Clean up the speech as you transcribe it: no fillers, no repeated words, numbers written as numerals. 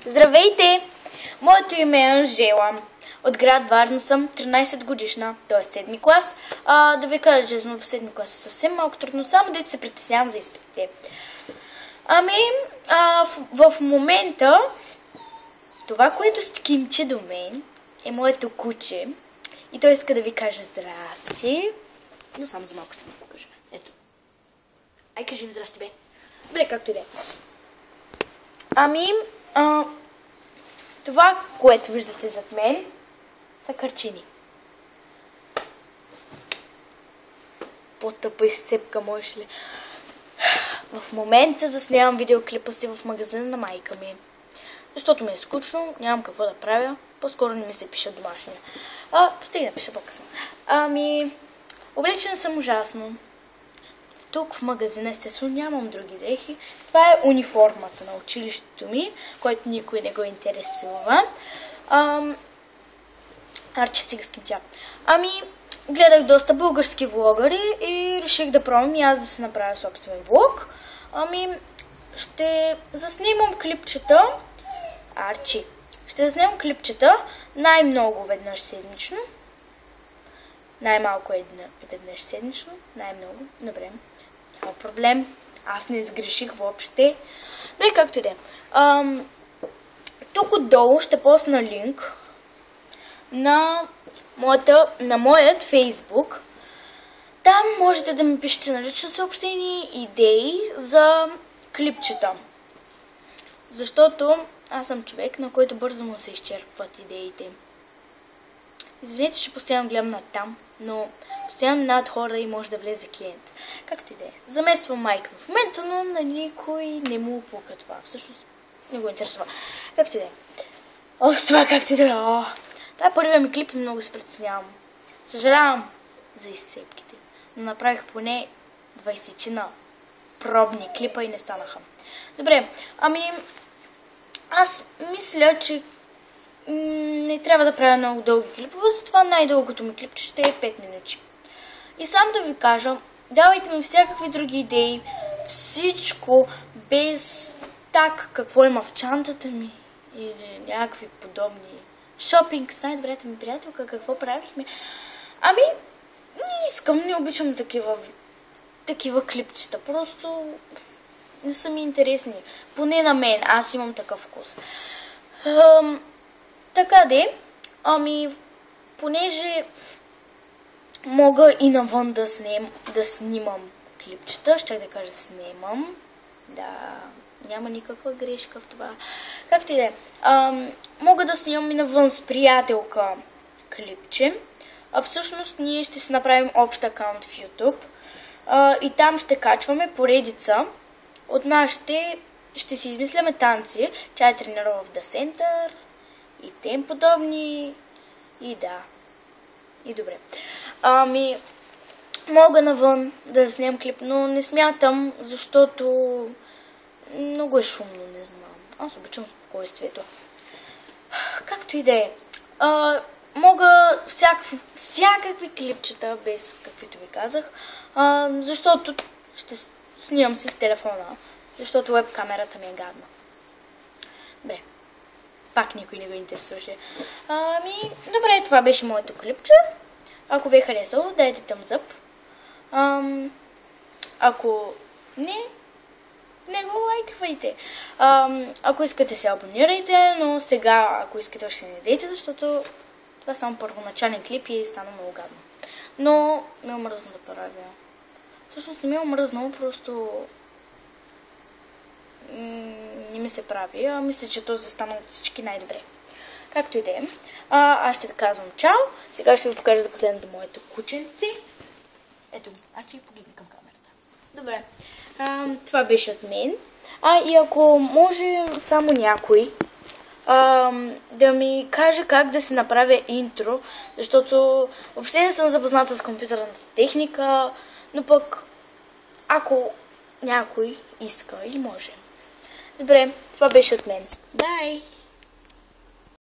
Здравейте! Моето име е Анжела. От град Варна съм, 13 годишна, т.е. 7 клас. Да ви кажа честно, в 7 клас е съвсем малко трудно, само да се притеснявам за изпитите. В момента това, което скимче до мен, е моето куче. И той иска да ви каже здрасти. Но само за малко ще ви покажа. Ето. Ай, кажи им здрасти, бе. Добре, както и да е. Това, което виждате зад мен, са кърчини. По-тъпа изцепка, можеш ли? В момента заснемам видеоклипа си в магазина на майка ми. Защото ми е скучно, нямам какво да правя. По-скоро не ми се пише домашния. Стига да пиша по-късно. Облечена съм ужасно. Тук в магазина, естествено, нямам други дрехи. Това е униформата на училището ми, който никой не го интересува. Арчи сега скимча. Гледах доста български влогъри и реших да пробвам и аз да се направя собствен влог. Ще клипчета. Арчи. Ще заснемам клипчета най-много веднъж седмично. Най-малко веднъж седмично. Най-много. Добре. Няма проблем. Аз не сгреших въобще. Но и както и да е. Тук отдолу ще посна линк на моят Фейсбук. Там можете да ми пишете на лично съобщение идеи за клипчета. Защото аз съм човек, на който бързо му се изчерпват идеите. Извинете, че постоянно гледам над там, но постоянно над хора и може да влезе клиент. Както и да е. Замествам майка в момента, но на никой не му пука това. Всъщност не го интересува. Както и да е. Това както и да е. Това е първият ми клип и много се притеснявам. Съжалявам за изцепките. Но направих поне 20 пробни клипа и не станаха. Добре, аз мисля, че не трябва да правя много дълги клипове, затова най-дългото ми клипче ще е 5 минути. И само да ви кажа, давайте ми всякакви други идеи, всичко без так, какво има в чантата ми или някакви подобни. Шопинг с най-добрата ми приятелка, какво правихме. Не искам, не обичам такива клипчета, просто не са ми интересни. Поне на мен, аз имам такъв вкус. Така де, понеже мога и навън да снимам клипчета, ще да кажа снимам. Да, няма никаква грешка в това. Както и да е. Мога да снимам и навън с приятелка клипче. Всъщност ние ще си направим общ акаунт в YouTube. И там ще качваме поредица от нашите, ще си измисляме танци. Тя е тренирала в The Center и тем подобни. И да. И добре. Мога навън да снимам клип, но не смятам, защото много е шумно, не знам. Аз обичам спокойствието. Както и да е. Мога всякакви клипчета, без каквито ви казах, защото ще снимам си с телефона, защото веб камерата ми е гадна. Добре. Пак никой не го интересуваше. Добре, това беше моето клипче. Ако ви е харесало, дайте thumbs up. Ако не го лайквайте. Ако искате, се абонирайте, но сега, ако искате, още не дейте, защото това е само първоначален клип и стана много гадно. Но ми е омръзно да правя. Всъщност не ми е омръзнало, просто не ми се прави. Мисля, че този стана от всички най-добре. Както и да е. Аз ще ви казвам чао. Сега ще ви покажа за последното моето кученце. Ето, Арчи, погледни към камерата. Добре. Това беше от мен. И ако може само някой да ми каже как да се направя интро, защото въобще не съм запозната с компютърната техника, но пък ако някой иска или може. Добре, това беше от мен. Бай!